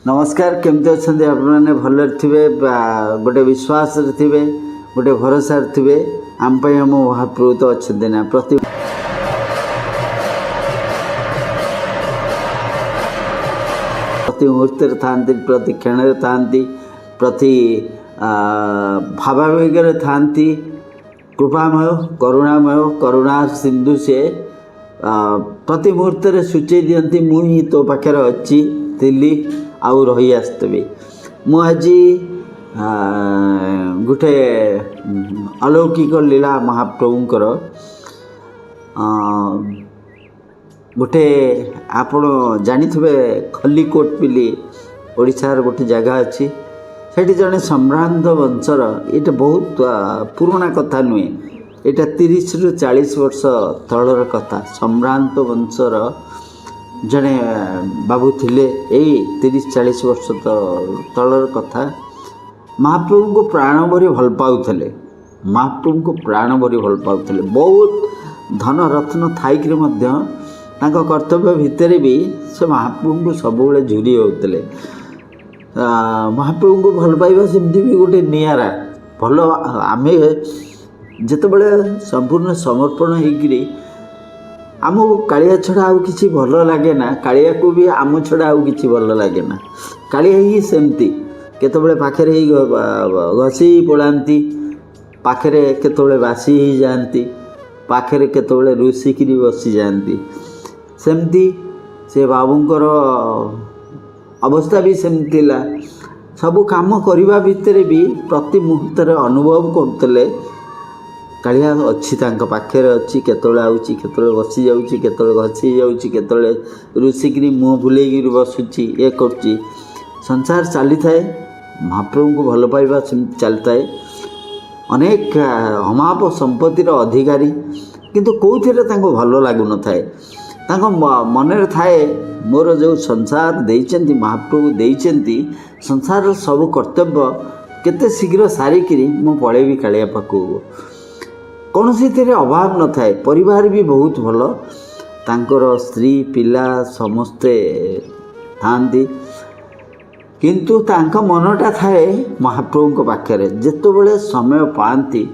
नमस्कार केमती अच्छा आपने भल थे गोटे विश्वास थे गोटे भरोसा थे आम आम महाप्रभु तो अच्छा ना प्रति मुहूर्त था प्रति क्षण था प्रति भावावेग था कृपामय करुणा सिंधु से प्रति मुहूर्त सूचे दिखती मुझे तो पाखे अच्छी दिल्ली आउ रही आसतबी मु आज गोटे अलौकिक लीला महाप्रभुंकर गोटे आपण जानिथिबे खल्लीकोट पिली ओडिशार गोटे जगह अच्छी सेठी जड़े सम्रांत वंशर ये बहुत पुराना कथा नुहे यहाँ 30 ରୁ 40 वर्ष तलर कथा सम्रांत वंशर जड़े बाबू थिले यही 30-40 वर्ष तलर कथा महाप्रभु को प्राण भरी भल पाउथले महाप्रभु को प्राण भरी भल पाउथले बहुत धन रत्न थाइक कर्तव्य भितर भी से महाप्रभु को सब झुरी होते महाप्रभु को भल पाइबा सेमती भी गोटे नियारा भल आमे जितेबाला संपूर्ण समर्पण होकरी आमको कालिया छड़ा आउ किसी भल लगे ना कालिया को भी आम छड़ा आउ किसी भल लगे ना कालिया ही सेमती केतबेले पाखरे ही घसी पड़ाती पाखरे केतबेले बासी ही जाती पाखरे केतबेले रुसिकी बसी जाती सेमती से बाबूंकर अवस्था भी सेमती सब काम करने भितर भी प्रति मुहूर्त अनुभव करते कालिया अच्छी पाखे अच्छी केतले आउची केतले बसी जाउची केतले घसी जाउची केतले रुसिकी मुँह भुलेगी बसुची ये करुच्ची संसार चली थाए महाप्रभु को भल पाइबा चली थाए अनेक अमाप संपत्तिर अधिकारी किंतु कौथिरे तांको भल लागुन थाए तांको मनरे थाए मोर जो संसार देइचंती महाप्रभु देइचंती संसार सब कर्तव्य केते शीघ्र सारिकी मु पळेबी कालिया पाखु कौन सी अभाव न थाए परिवार भी बहुत भल तांकर स्त्री पिला समस्ते थांती किंतु तांका मनटा थाए महाप्रभु को पाखे जेतबेले समय पाती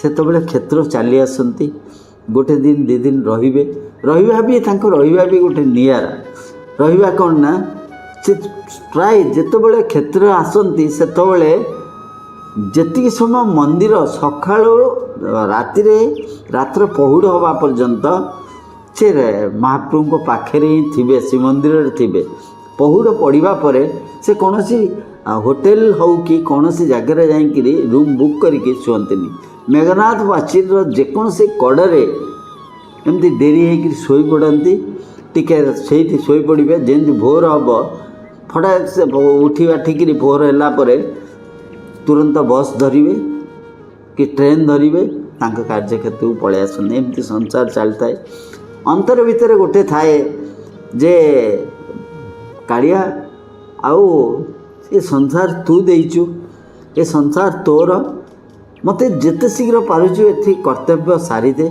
सेतबेले क्षेत्र चली आसती गोटे दिन 2 दिन रहिबे रहिबा भी तांको रहिबा भी गोटे नियारा रहिबा कौन ना से प्राय जेतबेले क्षेत्र आसती सेतबेले जेतिक समय मंदिर सका रात्र पहुड़ हवा पर्यंत से महाप्रभु को पाखे ही थे श्रीमंदिर थे पहुड़ पड़ा पर से कौन सी होटेल हो कि कौन सी जगह जाकि रूम बुक करके शुअंती मेघनाथ वाचिर जेकोसी कड़े एमती डेरी होकर शोई पड़ती टिके से शोई पड़े जमी भोर हम फटा से उठी बाठिकी भोर है तुरंत बस धरिवे कि ट्रेन धरिवे तांका कार्यक्षेत्र को पलि आसने एमती संसार चली थाए अंतर भितर गोटे थाए जे कालिया आउ ये संसार तू देइचु ये संसार तोर मते जेते शीघ्र पारुचु एथि कर्तव्य सारी दे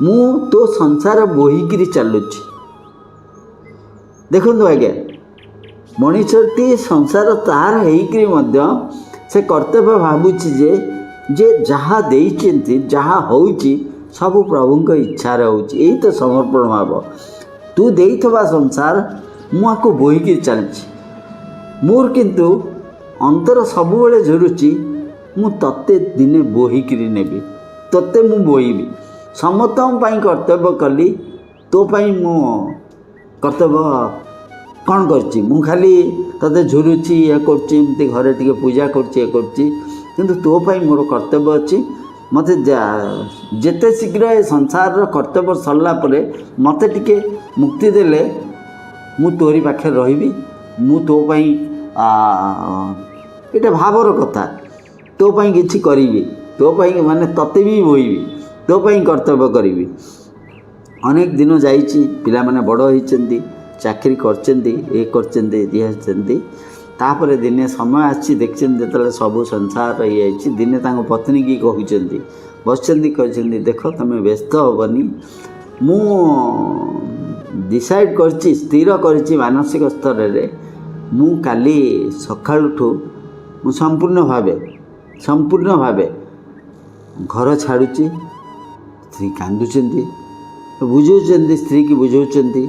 मु तो संसार बोहिकी चलुची देखंतु आज्ञा मनीषटी संसार तार होकरी से कर्तव्य भावुची जे जहाँ देइचंती जहाँ होउची सब प्रभु इच्छा होउची यही तो समर्पण भाव तू देइथबा संसार मुझको बोहिकी चलची मोर किंतु अंतर सबुबले झुरुची मु तत्ते दिने बोहिकी नेबी तत्ते मु बोईबी समस्तों पाई कर्तव्य कली तो पाई मु कर्तव्य कौन करची मु खाली तते झुरुची ये करची एमती घरे टिके पूजा करची ये करची किंतु तो पाई मोर कर्तव्य अच्छी मते जेते शीघ्र ए संसार कर्तव्य सरला परे मते टिके मुक्ति देले मु तोरी पाखे रहिबी मु तो पाई एटा भावर कथा तो पाई किछि करिबी तो पाई माने तते भी बोइबी तो पाई कर्तव्य करिबी अनेक दिन जाइछि पिला माने बड़ होइचंती चाकरी करते तापर दिने समय आसी देखते जो सब संसार ये दिने पत्नी की कहते बस कहते देख तुम व्यस्त हेनी मु डिसाइड कर स्थिर कर मानसिक स्तर में ମୁଁ କାଲି ସକାଳୁଠୁ ମୁଁ ସମ୍ପୂର୍ଣ୍ଣ ଭାବେ ଘର ଛାଡ଼ୁଛି। ସ୍ତ୍ରୀ କାନ୍ଦୁଛନ୍ତି, ବୁଝାଉଛନ୍ତି, ସ୍ତ୍ରୀକି ବୁଝାଉଛନ୍ତି,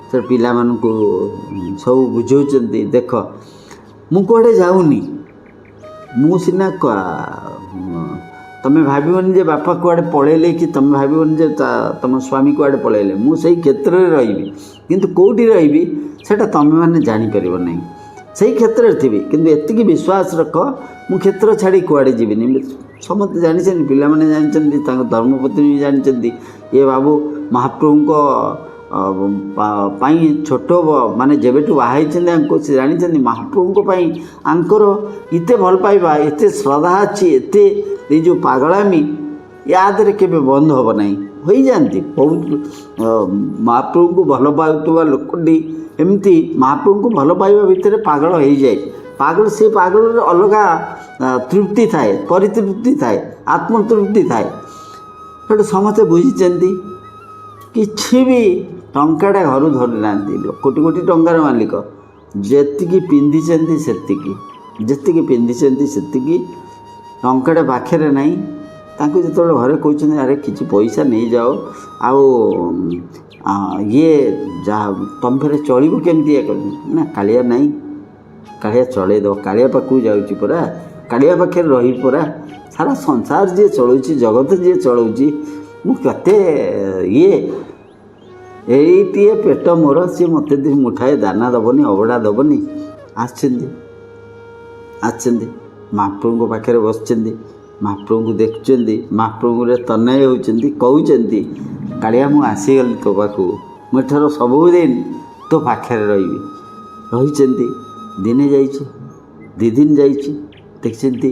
ସେ ପିଲାମାନଙ୍କୁ ସବୁ ବୁଝାଉଛନ୍ତି। ଦେଖ ମୁଁ କୁଆଡ଼େ ଯାଉନି, ମୁଁ ସିନା ତମେ ଭାବିବନି ଯେ ବାପା କୁଆଡ଼େ ପଳେଇଲେ, କି ତମେ ଭାବିବନି ଯେ ତମ ସ୍ୱାମୀ କୁଆଡ଼େ ପଳେଇଲେ। ମୁଁ ସେଇ କ୍ଷେତ୍ରରେ ରହିବି, କିନ୍ତୁ କେଉଁଠି ରହିବି ସେଇଟା ତମେମାନେ ଜାଣିପାରିବ ନାହିଁ। ସେଇ କ୍ଷେତ୍ରରେ ଥିବି, କିନ୍ତୁ ଏତିକି ବିଶ୍ୱାସ ରଖ ମୁଁ କ୍ଷେତ୍ର ଛାଡ଼ି କୁଆଡ଼େ ଯିବିନି। ସମସ୍ତେ ଜାଣିଛନ୍ତି, ପିଲାମାନେ ଜାଣିଛନ୍ତି, ତାଙ୍କ ଧର୍ମପତ୍ନୀ ବି ଜାଣିଛନ୍ତି। ଏ ବାବୁ ମହାପ୍ରଭୁଙ୍କ ପାଇଁ ଛୋଟ ମାନେ ଯେବେଠୁ ବାହା ହେଇଛନ୍ତି ଆଙ୍କୁ ସେ ଜାଣିଛନ୍ତି ମହାପ୍ରଭୁଙ୍କ ପାଇଁ ଆଙ୍କର ଏତେ ଭଲ ପାଇବା, ଏତେ ଶ୍ରଦ୍ଧା ଅଛି, ଏତେ ଏଇ ଯେଉଁ ପାଗଳାମୀ ୟା ଦେହରେ କେବେ ବନ୍ଦ ହେବ ନାହିଁ। ହୋଇଯାଆନ୍ତି ବହୁତ ମହାପ୍ରଭୁଙ୍କୁ ଭଲ ପାଉଥିବା ଲୋକଟି ଏମିତି ମହାପ୍ରଭୁଙ୍କୁ ଭଲ ପାଇବା ଭିତରେ ପାଗଳ ହେଇଯାଏ। ସେ ପାଗଳରେ ଅଲଗା ତୃପ୍ତି ଥାଏ, ପରିତୃପ୍ତି ଥାଏ, ଆତ୍ମତୃପ୍ତି ଥାଏ। ସେଠୁ ସମସ୍ତେ ବୁଝିଛନ୍ତି। କିଛି ବି ଟଙ୍କାଟା ଘରୁ ଧରିନାହାନ୍ତି, କୋଟି କୋଟି ଟଙ୍କାର ମାଲିକ। ଯେତିକି ପିନ୍ଧିଛନ୍ତି ସେତିକି ଟଙ୍କାଟା ପାଖରେ ନାହିଁ। ତାଙ୍କୁ ଯେତେବେଳେ ଘରେ କହୁଛନ୍ତି ଆରେ କିଛି ପଇସା ନେଇଯାଅ, ଆଉ ଇଏ ଯାହା ତମେ ଫେରେ ଚଳିବ କେମିତି? ନା କାଳିଆ ନାହିଁ, କାଳିଆ ଚଳେଇ ଦେବ। କାଳିଆ ପାଖକୁ ଯାଉଛି ପରା, କାଳିଆ ପାଖରେ ରହିବି ପରା। ସାରା ସଂସାର ଯିଏ ଚଳଉଛି, ଜଗତ ଯିଏ ଚଳଉଛି, ମୁଁ କେତେ ଏଇଟିଏ ପେଟ ମୋର, ସିଏ ମୋତେ ମୁଠାଏ ଦାନା ଦେବନି, ଅବଢ଼ା ଦେବନି। ଆସିଛନ୍ତି ମହାପ୍ରଭୁଙ୍କ ପାଖରେ ବସିଛନ୍ତି, ମହାପ୍ରଭୁଙ୍କୁ ଦେଖୁଛନ୍ତି, ମହାପ୍ରଭୁରେ ତନ୍ମୟ ହେଉଛନ୍ତି, କହୁଛନ୍ତି କାଳିଆ ମୁଁ ଆସିଗଲି ତୋ ପାଖକୁ, ମୁଁ ଏଥର ସବୁଦିନ ତୋ ପାଖରେ ରହିବି। ରହିଛନ୍ତି, ଦିନେ ଯାଇଛି, 2 ଦିନ ଯାଇଛି, ଦେଖିଛନ୍ତି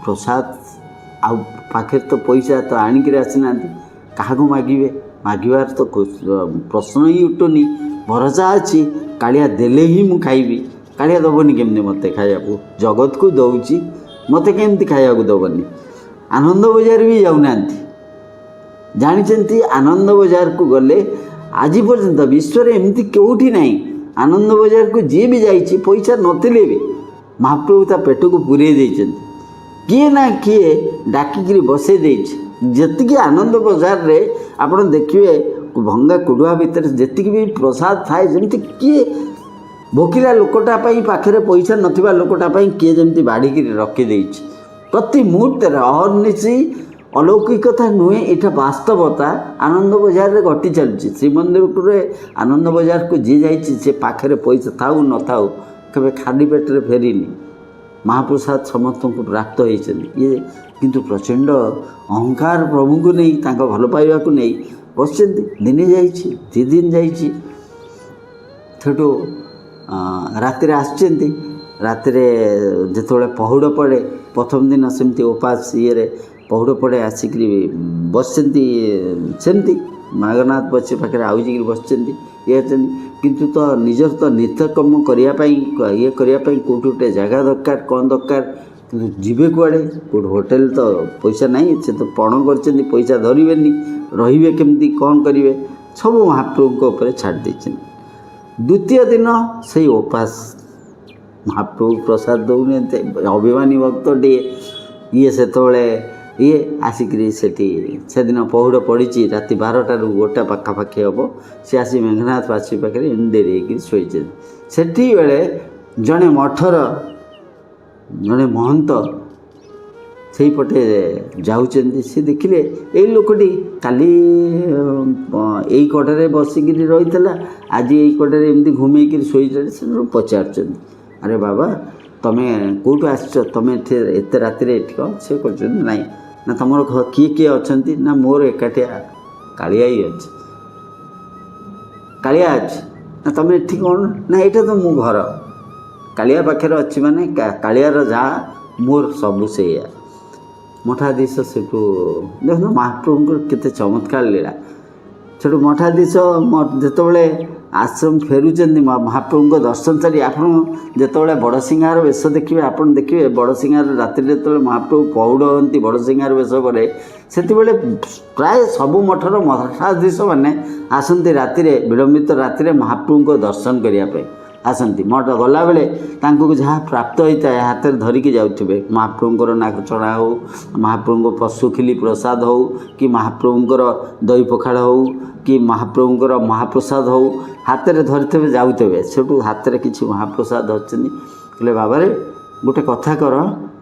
ପ୍ରସାଦ ଆଉ ପାଖରେ ତ ପଇସା ତ ଆଣିକିରି ଆସିନାହାନ୍ତି। କାହାକୁ ମାଗିବେ? ମାଗିବାର ତ ପ୍ରଶ୍ନ ହିଁ ଉଠୁନି। ଭରସା ଅଛି କାଳିଆ ଦେଲେ ହିଁ ମୁଁ ଖାଇବି। କାଳିଆ ଦେବନି କେମିତି ମୋତେ ଖାଇବାକୁ? ଜଗତକୁ ଦେଉଛି, ମୋତେ କେମିତି ଖାଇବାକୁ ଦେବନି? ଆନନ୍ଦ ବଜାର ବି ଯାଉନାହାନ୍ତି। ଜାଣିଛନ୍ତି ଆନନ୍ଦ ବଜାରକୁ ଗଲେ ଆଜି ପର୍ଯ୍ୟନ୍ତ ବିଶ୍ୱରେ ଏମିତି କେଉଁଠି ନାହିଁ, ଆନନ୍ଦ ବଜାରକୁ ଯିଏ ବି ଯାଇଛି ପଇସା ନଥିଲେ ବି ମହାପ୍ରଭୁ ତା ପେଟକୁ ପୁରେଇ ଦେଇଛନ୍ତି। କିଏ ନା କିଏ ଡାକିକିରି ବସେଇ ଦେଇଛି। ଯେତିକି ଆନନ୍ଦ ବଜାରରେ ଆପଣ ଦେଖିବେ ଭଙ୍ଗା କୁଡ଼ୁଆ ଭିତରେ ଯେତିକି ବି ପ୍ରସାଦ ଥାଏ, ଯେମିତି କିଏ ଭୋକିଲା ଲୋକଟା ପାଇଁ ପାଖରେ ପଇସା ନଥିବା ଲୋକଟା ପାଇଁ କିଏ ଯେମିତି ବାଢ଼ିକିରି ରଖିଦେଇଛି। ପ୍ରତି ମୁହୂର୍ତ୍ତରେ ଅହର୍ନିଶି ଅଲୌକିକତା ନୁହେଁ, ଏଇଟା ବାସ୍ତବତା ଆନନ୍ଦ ବଜାରରେ ଘଟି ଚାଲିଛି। ଶ୍ରୀମନ୍ଦିରରେ ଆନନ୍ଦ ବଜାରକୁ ଯିଏ ଯାଇଛି ସେ ପାଖରେ ପଇସା ଥାଉ ନଥାଉ କେବେ ଖାଲି ପେଟରେ ଫେରିନି। ମହାପ୍ରସାଦ ସମସ୍ତଙ୍କୁ ପ୍ରାପ୍ତ ହୋଇଛନ୍ତି। ଇଏ କିନ୍ତୁ ପ୍ରଚଣ୍ଡ ଅହଙ୍କାର ପ୍ରଭୁଙ୍କୁ ନେଇ, ତାଙ୍କ ଭଲ ପାଇବାକୁ ନେଇ ବସିଛନ୍ତି। ଦିନେ ଯାଇଛି, 2 ଦିନ ଯାଇଛି, ସେଠୁ ରାତିରେ ଆସିଛନ୍ତି। ରାତିରେ ଯେତେବେଳେ ପହୁଡ଼ ପଡ଼େ, ପ୍ରଥମ ଦିନ ସେମିତି ଉପାସ ଇଏରେ ପହୁଡ଼ ପଡ଼େ, ଆସିକିରି ବସିଛନ୍ତି ସେମିତି ମାଗନାଥ ବସି ପାଖରେ ଆଉଜିକିରି ବସିଛନ୍ତି। ଇଏ ଅଛନ୍ତି, କିନ୍ତୁ ତ ନିଜର ତ ନିତ୍ୟକର୍ମ କରିବା ପାଇଁ କେଉଁଠି ଗୋଟେ ଜାଗା ଦରକାର, କ'ଣ ଦରକାର, କିନ୍ତୁ ଯିବେ କୁଆଡ଼େ? କେଉଁଠି ହୋଟେଲ ତ ପଇସା ନାହିଁ, ସେ ତ ପଣ କରିଛନ୍ତି, ପଇସା ଧରିବେନି, ରହିବେ କେମିତି, କ'ଣ କରିବେ? ସବୁ ମହାପ୍ରଭୁଙ୍କ ଉପରେ ଛାଡ଼ି ଦେଇଛନ୍ତି। ଦ୍ୱିତୀୟ ଦିନ ସେଇ ଉପାସ, ମହାପ୍ରଭୁ ପ୍ରସାଦ ଦେଉନାହାନ୍ତି। ଅଭିମାନୀ ଭକ୍ତଟିଏ ଇଏ ସେତେବେଳେ ଆସିକିରି ସେଦିନ ପହୁଡ଼ ପଡ଼ିଛି, ରାତି 12ଟାରୁ 1ଟା ପାଖାପାଖି ହେବ। ସେ ଆସି ମେଘନାଥ ବାସୀ ପାଖରେ ଏମିତି ଡେରି ହେଇକିରି ଶୋଇଛନ୍ତି। ସେତିକିବେଳେ ଜଣେ ମଠର ଜଣେ ମହନ୍ତ ସେଇପଟେ ଯାଉଛନ୍ତି। ସେ ଦେଖିଲେ ଏଇ ଲୋକଟି କାଲି ଏଇ କଡ଼ରେ ବସିକିରି ରହିଥିଲା, ଆଜି ଏଇ କଡ଼ରେ ଏମିତି ଘୁମେଇକିରି ଶୋଇଛନ୍ତି। ସେ ପଚାରୁଛନ୍ତି ଆରେ ବାବା ତମେ କେଉଁଠୁ ଆସିଛ? ତମେ ଏତେ ରାତିରେ ଏଠି କ'ଣ? ସେ କହୁଛନ୍ତି ନାଇଁ, ନା ତୁମର କିଏ କିଏ ଅଛନ୍ତି? ନା ମୋର ଏକାଠିଆ କାଳିଆ ହିଁ ଅଛି। କାଳିଆ ଅଛି? ନା ତୁମେ ଏଠି କ'ଣ? ନା ଏଇଟା ତ ମୋ ଘର, କାଳିଆ ପାଖରେ ଅଛି ମାନେ କାଳିଆର ଯାହା, ମୋର ସବୁ ସେଇଆ। ମଠାଧୀଶ ସେଠୁ ଦେଖନ୍ତୁ ମହାପ୍ରଭୁଙ୍କର କେତେ ଚମତ୍କାର ଲୀଳା। ସେଠୁ ମଠାଧୀଶ ଯେତେବେଳେ आश्रम फेरुचंदी महाप्रभु दर्शन सारी आप जिते बड़सिंगार वेश देखिए आप देखिए बड़सिंगार राति जो महाप्रभु पौड़ हमें बड़सिंगार वेश पर से प्राय सबू मठर मठाधीश मैंने आसती राति विलंबित राति महाप्रभु को दर्शन करने आसती मठ गला बेले जहाँ प्राप्त होता है हाथ में धरिकी जाऊे महाप्रभुंर नागचଣା हो महाप्रभु पशुखिली प्रसाद हो कि महाप्रभुंर दही पखाड़ हो कि महाप्रभुंर महाप्रसाद हो हाथ में धरते जाऊे से हाथ में किसी महाप्रसाद अच्छे कहले बाबा रे गोटे कथा कर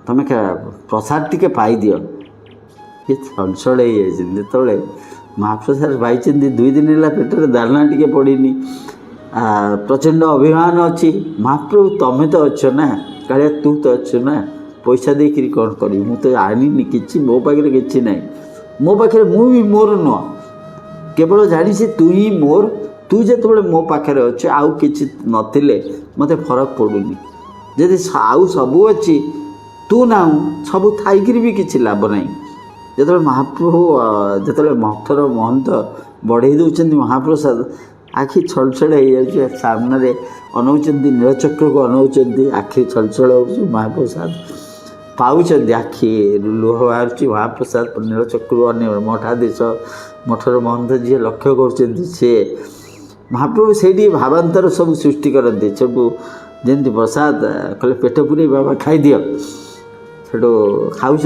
तुम प्रसाद टी पाईदि ये चंचल हो जो महाप्रसाद पाई 2 दिन है पेटर दाना टी पड़नी प्रचंड अभिमान अच्छी महाप्रभु तुम्हें तो अच्छ ना कालिया तू तो अच्छु ना पैसा देकर कौन करी मु तो आनी कि मो पाखे कि ना मो पाखे मु भी मोर नुह केवल जानी तू ही मोर तू जो मो पाखे अच्छे आउ कि नथिले मते फरक पड़ूनी जदि आउ सबू अच्छी तू ना सब थी भी किसी लाभ ना जो महाप्रभु जो मठर महंत बढ़े दौरान महाप्रसाद आखि छलछल हो सामने अनौच नीलचक्र को अनौच आखि छलछल हो महाप्रसाद पाँच आखि लुह बाहर महाप्रसाद नीलचक्र अने मठाधीश मठर महंत जी लक्ष्य कर महाप्रभु से भावांतर सब सृष्टि करते सब जमी प्रसाद कहे पेट पूरे बाबा खाईदि से खाऊँ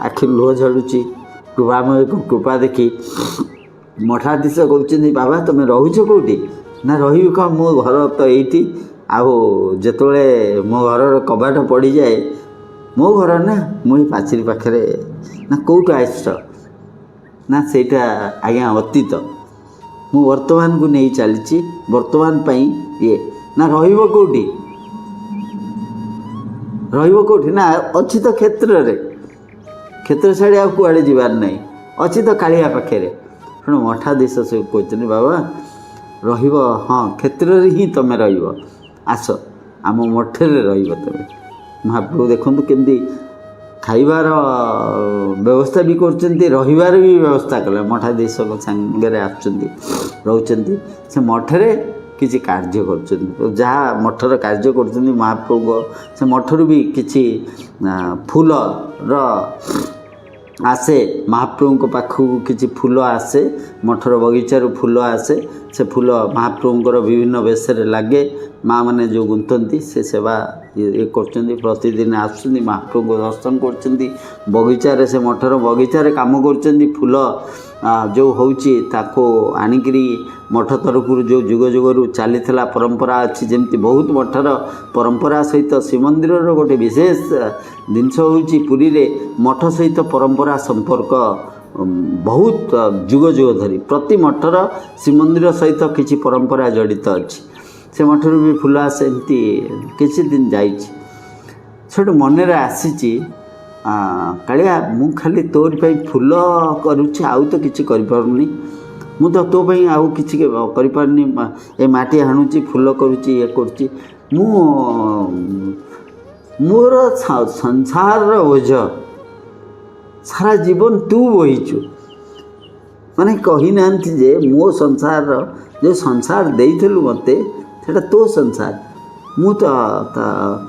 आखि लुह झड़ुची कृपामय कृपा देखी मठाधीश कहते बाबा तुम रोच कौटी ना रही कौन मो घर तो ये आतोले मो घर कबाट पड़ जाए मो घर ना मुझे पाचेरी पाखे ना कौटू आस ना सेटा आज्ञा अतीत मु वर्तमान को नहीं चली वर्तमान ये ना रौटी रौटी ना अच्छी तो क्षेत्र छाड़ी आ कुआड़े जीवार नहीं अच्छी तो कालिया पाखे शुण मठाधीश से कहते बाबा हाँ क्षेत्र ही तुम आस आम मठे तुम महाप्रभु देखु केमती खाइबार व्यवस्था भी कर भी व्यवस्था कले मठाधीश सांगे आसुँच से मठे किसी कार्य कर जहाँ मठर कार्य कर महाप्रभु से मठर भी किसी फूल आसे महाप्रभु पाखु किसी फूल आसे मठर बगीचार फूल आसे से फूल महाप्रभुंर विभिन्न वेश लगे माँ मैंने जो गुंथती से सेवा ये कर प्रतिदिन आसुँच महाप्रभु को दर्शन कर बगीचार से मठर बगीचार काम कर फूल जो होको आणिकी मठ तरफ जो जुग जुगर चली परंपरा अच्छी जमी बहुत मठर परंपरा सहित श्रीमंदिर गोटे विशेष जिनस होरी मठ सहित परंपरा संपर्क बहुत जुग जुग धरी प्रति मठर श्रीमंदिर सहित किसी परंपरा जड़ित अच्छी से मठर भी फूल आसे एमती किसी दिन जाट मनरे आसी कालिया मु खाली तोर फूल करुच्ची आउ तो किसी करें मु तो तो आउ किसी करें ए माटी हाणुची फूल करुच्ची ये करुच्ची मोर संसार बोझ सारा जीवन तू बोहीचु माने कही ना जे मो संसार जो संसार देइथिलु मते सेटा तो संसार मु तो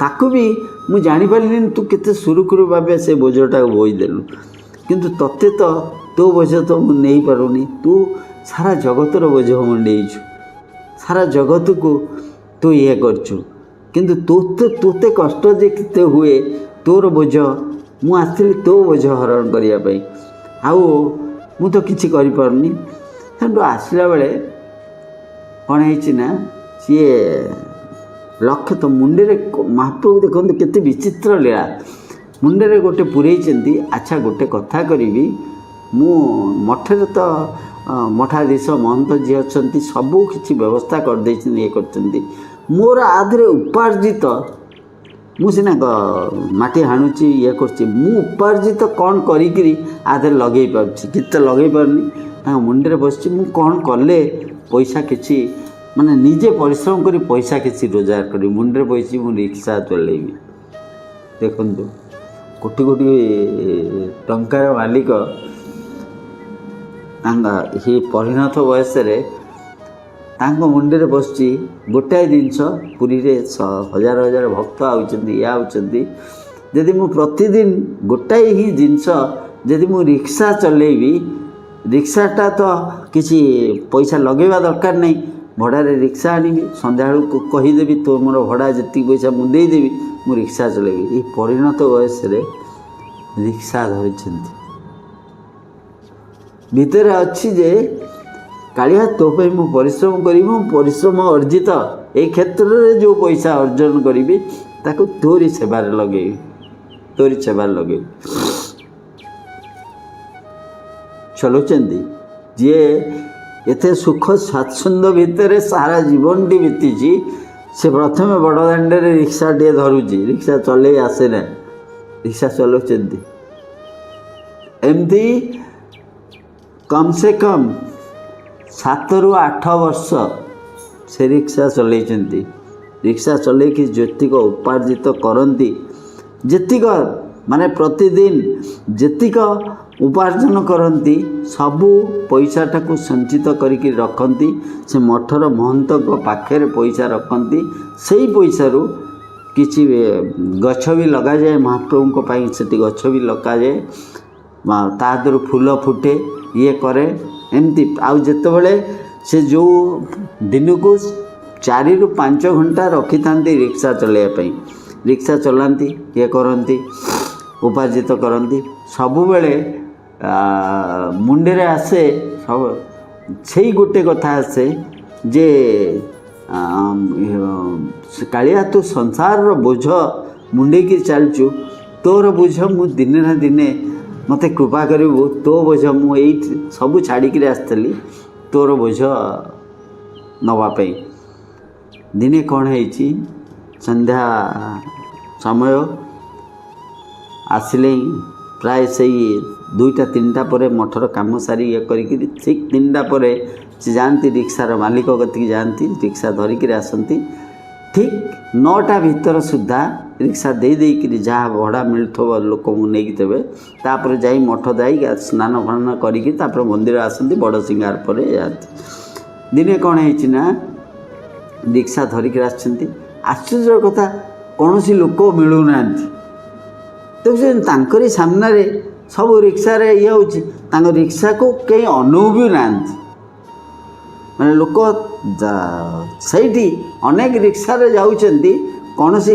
ताकू भी मु जानी पारिनी तू केते सुरुखुरु भावे से बोझटा बोईदेलु किंतु तते तो तो बोझ तो मु नहीं पारुनी तू सारा जगतर बोझ मुंडेइछु सारा जगत को तू ये करछु किंतु तोते कष्ट जे केते हुए तोर बोझ मु आसली तो बोझ हरण करिया पई आउ मु तो किछि करि पारुनी सेंटू आसला बेले कौन है सी लक्ष्य तो मुंडे महाप्रभु देखो केते विचित्र लीला मुंडे गोटे पुरई अच्छा गोटे कथा करी मु मठे तो मठाधीश महंत जी अच्छा सबू किसी व्यवस्था कर ये कर मोर आधे उपार्जित मुझे माटी हाणुची ये कर उपार्जित कौन करी आधे लगे पार्टी लगे पारनी मुंडे बस कौन कले पैसा किसी माने निजे परिश्रम करी पैसा किसी रोजगार करी मुंडे बैसी मु रिक्शा चलैबी देखु कोटी कोटी टंकार मालिक ये परिणत बयस ତାଙ୍କ ମୁଣ୍ଡରେ ବସୁଛି ଗୋଟାଏ ଜିନିଷ, ପୁରୀରେ ହଜାର ହଜାର ଭକ୍ତ ଆଉଛନ୍ତି, ଇଏ ଆଉଛନ୍ତି, ଯଦି ମୁଁ ପ୍ରତିଦିନ ଗୋଟାଏ ହିଁ ଜିନିଷ ଯଦି ମୁଁ ରିକ୍ସା ଚଲେଇବି, ରିକ୍ସାଟା ତ କିଛି ପଇସା ଲଗାଇବା ଦରକାର ନାହିଁ, ଭଡ଼ାରେ ରିକ୍ସା ଆଣିବି, ସନ୍ଧ୍ୟାବେଳକୁ କହିଦେବି ତୋ ମୋର ଭଡ଼ା ଯେତିକି ପଇସା ମୁଁ ଦେଇଦେବି, ମୁଁ ରିକ୍ସା ଚଲେଇବି। ଏଇ ପରିଣତ ବୟସରେ ରିକ୍ସା ଧରିଛନ୍ତି। ଭିତରେ ଅଛି ଯେ କାଳିଆ ତୋ ପାଇଁ ମୁଁ ପରିଶ୍ରମ କରିବି, ମୁଁ ପରିଶ୍ରମ ଅର୍ଜିତ ଏଇ କ୍ଷେତ୍ରରେ ଯେଉଁ ପଇସା ଅର୍ଜନ କରିବି ତାକୁ ତୋରି ସେବାରେ ଲଗେଇବି, ତୋରି ସେବାରେ ଲଗେଇବି। ଚଲୁଛନ୍ତି ଯିଏ ଏତେ ସୁଖ ସ୍ୱାଚ୍ଛନ୍ଦ୍ୟ ଭିତରେ ସାରା ଜୀବନଟି ବିତିଛି, ସେ ପ୍ରଥମେ ବଡ଼ ଦାଣ୍ଡରେ ରିକ୍ସାଟିଏ ଧରୁଛି, ରିକ୍ସା ଚଲେଇ ଆସେ ନା, ରିକ୍ସା ଚଲାଉଛନ୍ତି। ଏମିତି କମ୍ ସେ କମ୍ 7ରୁ 8 ବର୍ଷ ସେ ରିକ୍ସା ଚଲେଇଛନ୍ତି। ରିକ୍ସା ଚଲେଇକି ଯେତିକ ଉପାର୍ଜିତ କରନ୍ତି, ଯେତିକ ମାନେ ପ୍ରତିଦିନ ଯେତିକ ଉପାର୍ଜନ କରନ୍ତି, ସବୁ ପଇସାଟାକୁ ସଞ୍ଚିତ କରିକି ରଖନ୍ତି। ସେ ମଠର ମହନ୍ତଙ୍କ ପାଖରେ ପଇସା ରଖନ୍ତି। ସେଇ ପଇସାରୁ କିଛି ଗଛ ବି ଲଗାଯାଏ, ମହାପ୍ରଭୁଙ୍କ ପାଇଁ ସେଠି ଗଛ ବି ଲଗାଯାଏ, ତା ଦେହରୁ ଫୁଲ ଫୁଟେ, ଇଏ କରେ ଏମିତି। ଆଉ ଯେତେବେଳେ ସେ ଯେଉଁ ଦିନକୁ 4ରୁ 5 ଘଣ୍ଟା ରଖିଥାନ୍ତି ରିକ୍ସା ଚଲାଇବା ପାଇଁ, ରିକ୍ସା ଚଲାନ୍ତି, ଇଏ କରନ୍ତି, ଉପାର୍ଜିତ କରନ୍ତି, ସବୁବେଳେ ମୁଣ୍ଡରେ ଆସେ ସେଇ ଗୋଟେ କଥା ଆସେ ଯେ କାଳିଆ ତୁ ସଂସାରର ବୋଝ ମୁଣ୍ଡେଇକି ଚାଲିଛୁ, ତୋର ବୋଝ ମୁଁ ଦିନେ ନା ଦିନେ ମୋତେ କୃପା କରିବୁ, ତୋ ବୋଝ ମୁଁ ଏଇଠି ସବୁ ଛାଡ଼ିକିରି ଆସିଥିଲି ତୋର ବୋଝ ନେବା ପାଇଁ। ଦିନେ କ'ଣ ହେଇଛି, ସନ୍ଧ୍ୟା ସମୟ ଆସିଲେ ପ୍ରାୟ ସେଇ 2ଟା 3ଟା ପରେ ମଠର କାମ ସାରି ଇଏ କରିକିରି ଠିକ୍ 3ଟା ପରେ ସେ ଯାଆନ୍ତି, ରିକ୍ସାର ମାଲିକ କତିକି ଯାଆନ୍ତି, ରିକ୍ସା ଧରିକିରି ଆସନ୍ତି। ଠିକ୍ 9ଟା ଭିତର ସୁଦ୍ଧା ରିକ୍ସା ଦେଇକିରି ଯାହା ଭଡ଼ା ମିଳୁଥିବ ଲୋକଙ୍କୁ ନେଇକି ଦେବେ, ତାପରେ ଯାଇ ମଠ ଯାଇ ସ୍ନାନ ଫାନ କରିକି ତାପରେ ମନ୍ଦିର ଆସନ୍ତି, ବଡ଼ ସିଙ୍ଗାର ପରେ ଯାଆନ୍ତି। ଦିନେ କ'ଣ ହେଇଛି ନା, ରିକ୍ସା ଧରିକିରି ଆସିଛନ୍ତି, ଆଶ୍ଚର୍ଯ୍ୟ କଥା କୌଣସି ଲୋକ ମିଳୁନାହାନ୍ତି। ଦେଖୁଛନ୍ତି ତାଙ୍କରି ସାମ୍ନାରେ ସବୁ ରିକ୍ସାରେ ଇଏ ହେଉଛି, ତାଙ୍କ ରିକ୍ସାକୁ କେହି ଅନଉ ବି ନାହାନ୍ତି। ମାନେ ଲୋକ ସେଇଠି ଅନେକ ରିକ୍ସାରେ ଯାଉଛନ୍ତି, କୌଣସି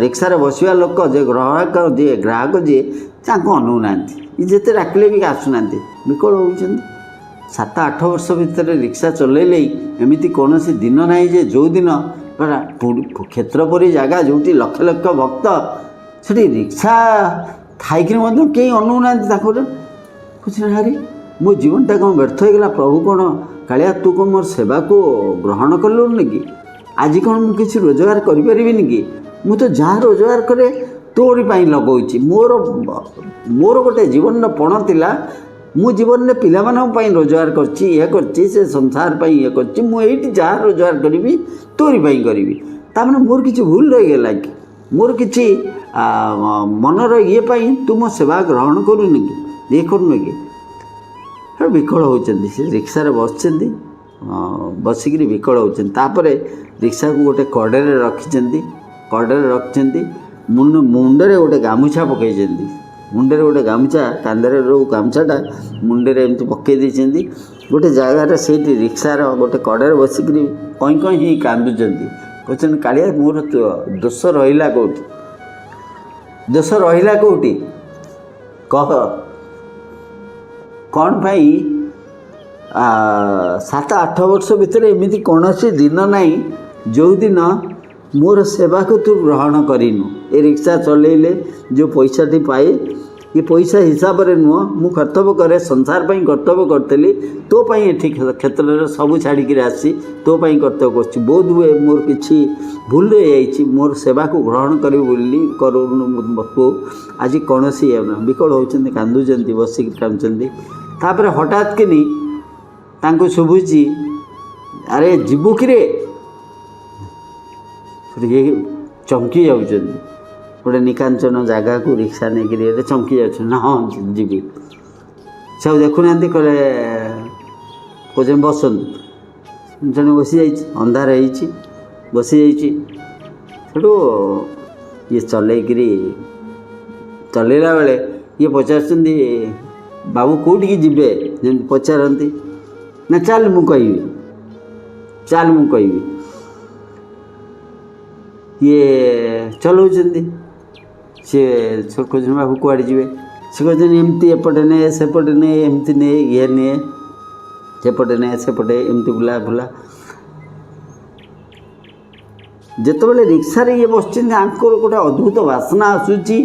ରିକ୍ସାରେ ବସିବା ଲୋକ ଯେ ଗ୍ରାହକ ଯିଏ ତାଙ୍କୁ ଅନଉନାହାନ୍ତି, ଯେତେ ଡାକିଲେ ବି ଆସୁନାହାନ୍ତି, ବିକଳ ହେଉଛନ୍ତି। 7-8 ବର୍ଷ ଭିତରେ ରିକ୍ସା ଚଲେଇଲେ ଏମିତି କୌଣସି ଦିନ ନାହିଁ ଯେ ଯେଉଁ ଦିନ କ୍ଷେତ୍ର ପରି ଜାଗା ଯେଉଁଠି ଲକ୍ଷ ଲକ୍ଷ ଭକ୍ତ, ସେଠି ରିକ୍ସା ଥାଇକିରି ମଧ୍ୟ କେହି ଅନଉନାହାନ୍ତି ତାଙ୍କୁ। ବୁଝିନାହାରି ମୋ ଜୀବନଟା କ'ଣ ବ୍ୟର୍ଥ ହୋଇଗଲା, ପ୍ରଭୁ କ'ଣ କାଳିଆ ତୁ କ'ଣ ମୋର ସେବାକୁ ଗ୍ରହଣ କଲୁନି କି? ଆଜି କ'ଣ ମୁଁ କିଛି ରୋଜଗାର କରିପାରିବିନି କି? ମୁଁ ତ ଯାହା ରୋଜଗାର କରେ ତୋରି ପାଇଁ ଲଗାଉଛି। ମୋର ଗୋଟେ ଜୀବନର ପଣ ଥିଲା, ମୁଁ ଜୀବନରେ ପିଲାମାନଙ୍କ ପାଇଁ ରୋଜଗାର କରିଛି, ଇଏ କରିଛି, ସେ ସଂସାର ପାଇଁ ଇଏ କରିଛି, ମୁଁ ଏଇଠି ଯାହା ରୋଜଗାର କରିବି ତୋରି ପାଇଁ କରିବି। ତା'ମାନେ ମୋର କିଛି ଭୁଲ ରହିଗଲା କି? ମୋର କିଛି ମନର ଇଏ ପାଇଁ ତୁ ମୋ ସେବା ଗ୍ରହଣ କରୁନି କି, ଇଏ କରୁନି କି? ବିକଳ ହେଉଛନ୍ତି। ସେ ରିକ୍ସାରେ ବସିଛନ୍ତି, ବସିକିରି ବିକଳ ହେଉଛନ୍ତି। ତାପରେ ରିକ୍ସାକୁ ଗୋଟେ କଡ଼ରେ ରଖିଛନ୍ତି, ମୁଣ୍ଡରେ ଗୋଟେ ଗାମୁଛା ପକାଇଛନ୍ତି, ମୁଣ୍ଡରେ ଗୋଟେ ଗାମୁଛା, କାନ୍ଧରେ ଯେଉଁ ଗାମୁଛାଟା ମୁଣ୍ଡରେ ଏମିତି ପକାଇ ଦେଇଛନ୍ତି। ଗୋଟେ ଜାଗାରେ ସେଇଠି ରିକ୍ସାର ଗୋଟେ କଡ଼ରେ ବସିକିରି କଇଁ ହିଁ କାନ୍ଦୁଛନ୍ତି। କହୁଛନ୍ତି କାଳିଆ ମୋର ଦୋଷ ରହିଲା କେଉଁଠି, ଦୋଷ ରହିଲା କେଉଁଠି କହ, କ'ଣ ପାଇଁ 7-8 ବର୍ଷ ଭିତରେ ଏମିତି କୌଣସି ଦିନ ନାହିଁ ଯେଉଁଦିନ ମୋର ସେବାକୁ ତୁ ଗ୍ରହଣ କରିନୁ। ଏ ରିକ୍ସା ଚଲେଇଲେ ଯେଉଁ ପଇସାଟି ପାଏ, ଏ ପଇସା ହିସାବରେ ନୁହଁ, ମୁଁ କର୍ତ୍ତବ୍ୟ କରେ, ସଂସାର ପାଇଁ କର୍ତ୍ତବ୍ୟ କରିଥିଲି, ତୋ ପାଇଁ ଏଠି କ୍ଷେତ୍ରରେ ସବୁ ଛାଡ଼ିକିରି ଆସି ତୋ ପାଇଁ କର୍ତ୍ତବ୍ୟ କରୁଛି। ବୋଧ ହୁଏ ମୋର କିଛି ଭୁଲ ରହିଯାଇଛି, ମୋର ସେବାକୁ ଗ୍ରହଣ କରିବୁ ବୋଲି କରୁନୁ ତୁ। ଆଜି କୌଣସି ବିକଳ ହେଉଛନ୍ତି, କାନ୍ଦୁଛନ୍ତି, ବସିକି କାନ୍ଦୁଛନ୍ତି। ତାପରେ ହଠାତ୍ କିନି ତାଙ୍କୁ ଶୁଭୁଛି, ଆରେ ଯିବୁ କିରେ? ଚମକି ଯାଉଛନ୍ତି। ଗୋଟେ ନିକାଞ୍ଚନ ଜାଗାକୁ ରିକ୍ସା ନେଇକିରି ଏତେ ଚମକି ଯାଉଛନ୍ତି। ନା ହଁ ଯିବି। ସେ ଆଉ ଦେଖୁନାହାନ୍ତି, କହୁଛନ୍ତି ବସନ୍ତୁ। ଜଣେ ବସିଯାଇଛି, ଅନ୍ଧାର ହେଇଛି, ବସିଯାଇଛି। ସେଠୁ ଇଏ ଚଲେଇଲା ବେଳେ ଇଏ ପଚାରୁଛନ୍ତି, ବାବୁ କେଉଁଠିକି ଯିବେ? ଯେମିତି ପଚାରନ୍ତି। ନା ଚାଲ ମୁଁ କହିବି। ଇଏ ଚଲାଉଛନ୍ତି, ସିଏ କହୁଛନ୍ତି ବାବୁ କୁଆଡ଼େ ଯିବେ? ସେ କହୁଛନ୍ତି ଏମିତି ଏପଟେ ନେ ସେପଟେ ନେ, ଏମିତି ନେ, ଇଏ ନିଏ, ସେପଟେ ନେ ସେପଟେ, ଏମିତି ବୁଲା। ଯେତେବେଳେ ରିକ୍ସାରେ ଇଏ ବସିଛନ୍ତି, ଆଙ୍କର ଗୋଟେ ଅଦ୍ଭୁତ ବାସ୍ନା ଆସୁଛି,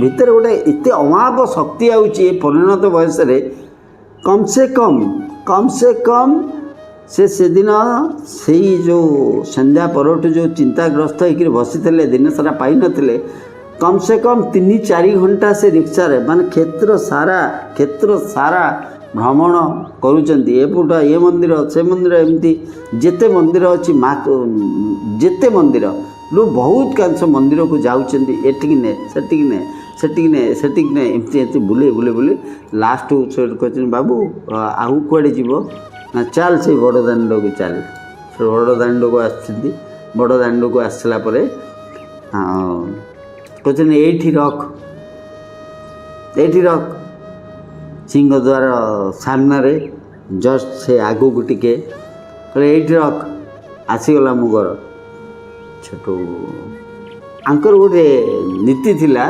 ଭିତରେ ଗୋଟେ ଏତେ ଅମାପ ଶକ୍ତି ଆଉଛି ଏ ପରିଣତ ବୟସରେ। କମ୍ ସେ କମ୍ ସେଦିନ ସେଇ ଯେଉଁ ସନ୍ଧ୍ୟା ପରଠୁ ଯେଉଁ ଚିନ୍ତାଗ୍ରସ୍ତ ହେଇକରି ବସିଥିଲେ, ଦିନସାରା ପାଇନଥିଲେ, କମ୍ ସେ କମ୍ 3-4 ଘଣ୍ଟା ସେ ରିକ୍ସାରେ ମାନେ କ୍ଷେତ୍ର ସାରା ଭ୍ରମଣ କରୁଛନ୍ତି। ଏପଟ ଏ ମନ୍ଦିର ସେ ମନ୍ଦିର, ଏମିତି ଯେତେ ମନ୍ଦିର ଅଛି, ଯେତେ ମନ୍ଦିରରୁ ବହୁତ କାଂଶ ମନ୍ଦିରକୁ ଯାଉଛନ୍ତି। ଏଠିକି ନେ ସେଠିକି ନେ, ଏମିତି ବୁଲି ଲାଷ୍ଟକୁ କହିଛନ୍ତି, ବାବୁ ଆଉ କୁଆଡ଼େ ଯିବ? ନା ଚାଲ ସେଇ ବଡ଼ ଦାଣ୍ଡକୁ ଚାଲ। ସେ ବଡ଼ ଦାଣ୍ଡକୁ ଆସୁଛନ୍ତି। ବଡ଼ ଦାଣ୍ଡକୁ ଆସିଲା ପରେ କହୁଛନ୍ତି ଏଇଠି ରଖ। ସିଂହଦ୍ୱାର ସାମ୍ନାରେ ଜଷ୍ଟ ସେ ଆଗକୁ ଟିକେ କହିଲେ ଏଇଠି ରଖ। ଆସିଗଲା ମୋ ଘର। ସେଠୁ ଆଙ୍କର ଗୋଟେ ନୀତି ଥିଲା,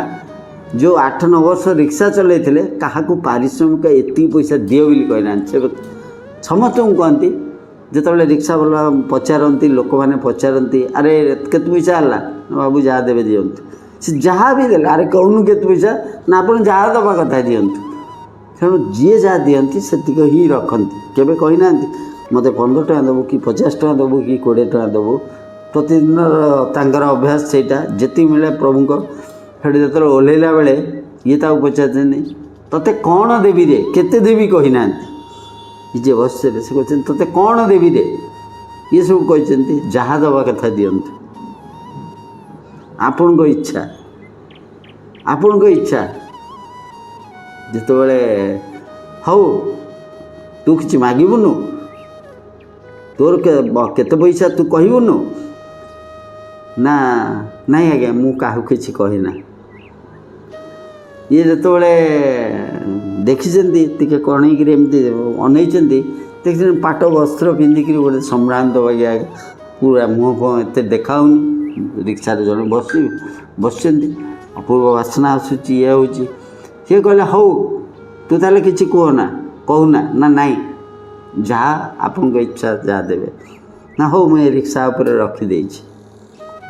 ଯେଉଁ 8-9 ବର୍ଷ ରିକ୍ସା ଚଲେଇଥିଲେ, କାହାକୁ ପାରିଶ୍ରମିକ ଏତିକି ପଇସା ଦିଅ ବୋଲି କହିନାହାନ୍ତି। ସେ ସମସ୍ତଙ୍କୁ କହନ୍ତି, ଯେତେବେଳେ ରିକ୍ସା ବାଲା ପଚାରନ୍ତି, ଲୋକମାନେ ପଚାରନ୍ତି, ଆରେ କେତେ ପଇସା ହେଲା? ବାବୁ ଯାହା ଦେବେ ଦିଅନ୍ତୁ। ସେ ଯାହା ବି ଦେଲେ, ଆରେ କହୁନୁ କେତେ ପଇସା? ନା ଆପଣ ଯାହା ଦେବା କଥା ଦିଅନ୍ତୁ। ତେଣୁ ଯିଏ ଯାହା ଦିଅନ୍ତି ସେତିକି ହିଁ ରଖନ୍ତି। କେବେ କହିନାହାନ୍ତି ମୋତେ 15 ଟଙ୍କା ଦେବୁ କି 50 ଟଙ୍କା ଦେବୁ କି 20 ଟଙ୍କା ଦେବୁ। ପ୍ରତିଦିନର ତାଙ୍କର ଅଭ୍ୟାସ ସେଇଟା, ଯେତିକି ମିଳେ ପ୍ରଭୁଙ୍କ। ସେଠି ଯେତେବେଳେ ଓହ୍ଲେଇଲା ବେଳେ ଇଏ ତାକୁ ପଚାରୁଛନ୍ତି, ତୋତେ କ'ଣ ଦେବି ରେ? କେତେ ଦେବି କହିନାହାନ୍ତି। ଯିଏ ବସିଥିଲେ ସେ କହୁଛନ୍ତି, ତୋତେ କ'ଣ ଦେବି ରେ? ଇଏ ସବୁ କହିଛନ୍ତି, ଯାହା ଦେବା କଥା ଦିଅନ୍ତୁ, ଆପଣଙ୍କ ଇଚ୍ଛା। ଯେତେବେଳେ ହଉ ତୁ କିଛି ମାଗିବୁନୁ, ତୋର କେତେ ପଇସା ତୁ କହିବୁନୁ? ନା ନାଇଁ ଆଜ୍ଞା, ମୁଁ କାହାକୁ କିଛି କହିନା। ଇଏ ଯେତେବେଳେ ଦେଖିଛନ୍ତି, ଟିକେ କଣେଇକିରି ଏମିତି ଅନେଇଛନ୍ତି, ଦେଖିଛନ୍ତି ପାଟ ବସ୍ତ୍ର ପିନ୍ଧିକିରି ଗୋଟେ ସମ୍ଭ୍ରାନ୍ତ ବାଗିଆ, ପୁରା ମୁହଁ ଏତେ ଦେଖାଉନି। ରିକ୍ସାରେ ଜଣେ ବସିଛନ୍ତି, ଅପୂର୍ବ ବାସ୍ନା ଆସୁଛି, ଇଏ ହେଉଛି। ସିଏ କହିଲେ ହଉ ତୁ ତାହେଲେ କିଛି କହୁନା। ନା ନାଇଁ, ଯାହା ଆପଣଙ୍କ ଇଚ୍ଛା ଯାହା ଦେବେ। ନା ହଉ ମୁଁ ଏ ରିକ୍ସା ଉପରେ ରଖିଦେଇଛି।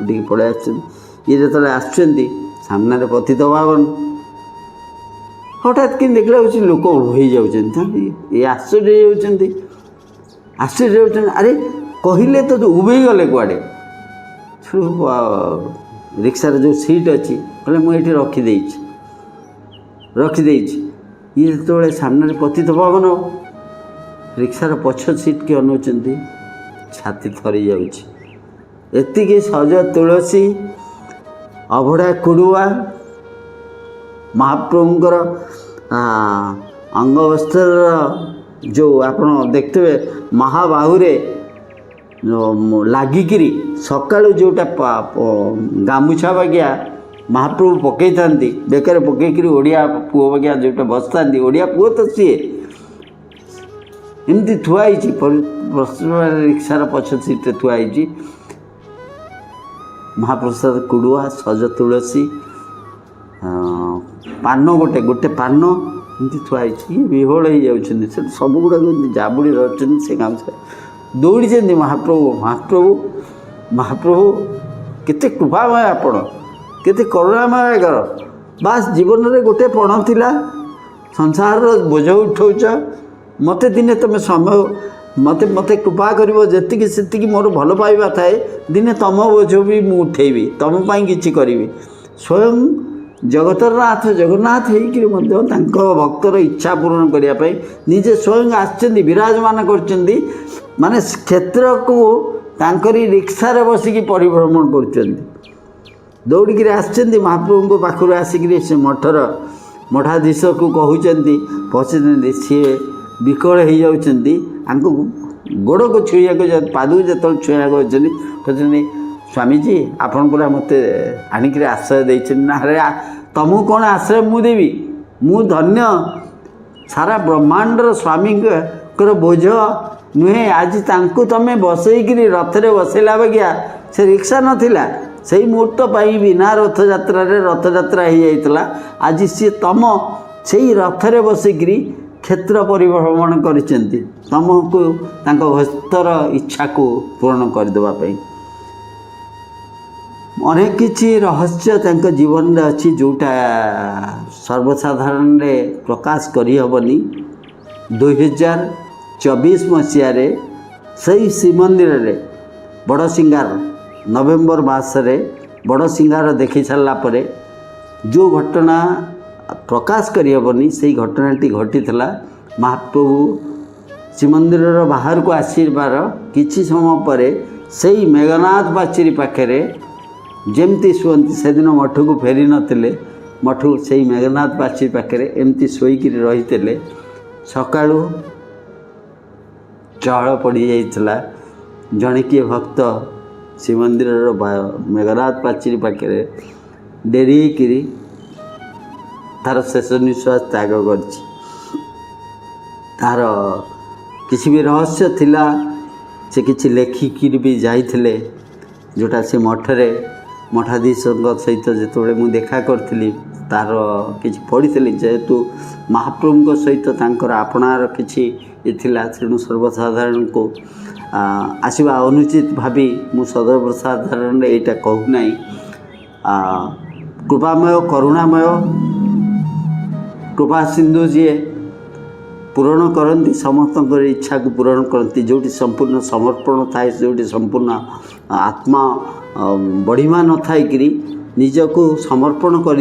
ଟିକେ ପଳେଇ ଆସିଛନ୍ତି। ଇଏ ଯେତେବେଳେ ଆସୁଛନ୍ତି, ସାମ୍ନାରେ ପତିତପାବନ। ହଠାତ୍ କିନ୍ତୁ ଦେଖିଲା ହେଉଛି ଲୋକ ହେଇଯାଉଛନ୍ତି। ଇଏ ଆଶ୍ଚର୍ଯ୍ୟ ହେଇଯାଉଛନ୍ତି। ଆରେ କହିଲେ ତ ଉଭେଇ ଗଲେ କୁଆଡ଼େ? ରିକ୍ସାରେ ଯେଉଁ ସିଟ୍ ଅଛି, କହିଲେ ମୁଁ ଏଇଠି ରଖିଦେଇଛି। ଇଏ ଯେତେବେଳେ ସାମ୍ନାରେ ପତିତପାବନ, ରିକ୍ସାର ପଛ ସିଟ୍କି ଅନଉଛନ୍ତି, ଛାତି ଥରି ଯାଉଛି। ଏତିକି ସଜ ତୁଳସୀ, ଅଭଡ଼ା କୁଡ଼ୁଆ, ମହାପ୍ରଭୁଙ୍କର ଅଙ୍ଗବସ୍ତ୍ରର ଯେଉଁ ଆପଣ ଦେଖିଥିବେ ମହାବାହୁରେ ଲାଗିକିରି ସକାଳୁ ଯେଉଁଟା ଗାମୁଛା ବାଗିଆ ମହାପ୍ରଭୁ ପକାଇଥାନ୍ତି, ବେକରେ ପକାଇକିରି ଓଡ଼ିଆ ପୁଅ ବାଗିଆ ଯେଉଁଟା ବସିଥାନ୍ତି, ଓଡ଼ିଆ ପୁଅ ତ ସିଏ ଏମିତି ଥୁଆ ହେଇଛି। ରିକ୍ସାର ପଛ ସିଟ୍ରେ ଥୁଆ ହେଇଛି ମହାପ୍ରସାଦ କୁଡ଼ୁଆ, ସଜ ତୁଳସୀ, ପାନ ଗୋଟେ ପାନ ଏମିତି ଥୁଆ ହେଇଛି। ବିହୋଳ ହେଇଯାଉଛନ୍ତି। ସେ ସବୁଗୁଡ଼ାକ ଏମିତି ଜାବୁଡ଼ି ଧରୁଛନ୍ତି। ସେ ଗାମୁଛା ଦୌଡ଼ିଛନ୍ତି। ମହାପ୍ରଭୁ କେତେ କୃପାମୟ, ଆପଣ କେତେ କରୁଣାମୟ। ବାସ୍ ଜୀବନରେ ଗୋଟେ ପଣ ଥିଲା, ସଂସାରର ବୋଝ ଉଠଉଛ। ମୋତେ ଦିନେ ତୁମେ ସମୟ ମୋତେ କୃପା କରିବ, ଯେତିକି ସେତିକି ମୋର ଭଲ ପାଇବା ଥାଏ। ଦିନେ ତୁମ ବୋଝ ବି ମୁଁ ଉଠେଇବି, ତୁମ ପାଇଁ କିଛି କରିବି। ସ୍ୱୟଂ ଜଗତର ନାଥ ଜଗନ୍ନାଥ ହେଇକରି ମଧ୍ୟ ତାଙ୍କ ଭକ୍ତର ଇଚ୍ଛା ପୂରଣ କରିବା ପାଇଁ ନିଜେ ସ୍ୱୟଂ ଆସିଛନ୍ତି, ବିରାଜମାନ କରିଛନ୍ତି। ମାନେ କ୍ଷେତ୍ରକୁ ତାଙ୍କରି ରିକ୍ସାରେ ବସିକି ପରିଭ୍ରମଣ କରୁଛନ୍ତି। ଦୌଡ଼ିକିରି ଆସିଛନ୍ତି ମହାପ୍ରଭୁଙ୍କ ପାଖରୁ। ଆସିକିରି ସେ ମଠାଧୀଶକୁ କହୁଛନ୍ତି, ପଚାରୁଛନ୍ତି। ସିଏ ବିକଳ ହେଇଯାଉଛନ୍ତି। ଆଙ୍କୁ गोड़ को छुआ पाद जो छुआ कहते कहते स्वामीजी आपन पूरा मत आणिक आश्रय देते ना अरे तुमको कौन आश्रय मु देवी मु धन्य सारा ब्रह्मांडर स्वामी बोझ नुहे आज तांको तमें बसईकरी रथरे बसैला बगिया से रिक्शा नथिला से मुहूर्त पाई बिना रथयात्रा रथयात्रा हो जाता आज सी तुम से रथरे बसिकी क्षेत्र परिभ्रमण कर तुमको भक्तर इच्छा को पूर्ण करदेवाई अनेक किसी रहस्य जीवन अच्छी जोटा सर्वसाधारण प्रकाश करहबनी 2024 मसीह सही श्रीमंदिर रे बड़ सिंगार नवेम्बर मसरे बड़ सिंगार देखी सारा पर जो घटना प्रकाश करहबनी से घटनाटी घटी महाप्रभु श्रीमंदिर बाहर को आसबार किछि समय पर से मेघनाथ पाचेरी पाखे जमती शुअती से दिन मठ को फेरी नथिले मठू से मेघनाथ पाचेरी पाखे एमती शोक रही सकाळू चहल पड़ जाइला जड़े किए भक्त श्रीमंदिर मेघनाथ पाचेरी पाखे डेरी करी तार शेष निश्वास त्याग कर तार किसी भी रहस्य थिला से किसी लेखिकी भी जाइए जोटा से मठरे मठाधीश सहित जो मुझे देखा करी तार किसी पढ़ी जेहेतु महाप्रभु सहित तांकर आपणार किसी तेणु सर्वसाधारण को आसवा अनुचित भावी मु सर्वसाधारण यहाँ कहूना कृपामय करुणामय कृपा सिंधु जी पूरण करती समस्त इच्छा को पूरण करती जोटी संपूर्ण समर्पण थाए जो संपूर्ण आत्मा बढ़िमा न थाई निजको समर्पण कर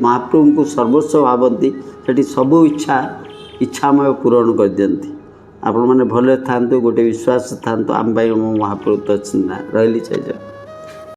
महाप्रभु को सर्वस्व भावती से सबू इच्छामय पूरण कर दियंती आपण मैंने भले था गोटे विश्वास था आम महाप्रभु तो रही चाहिए।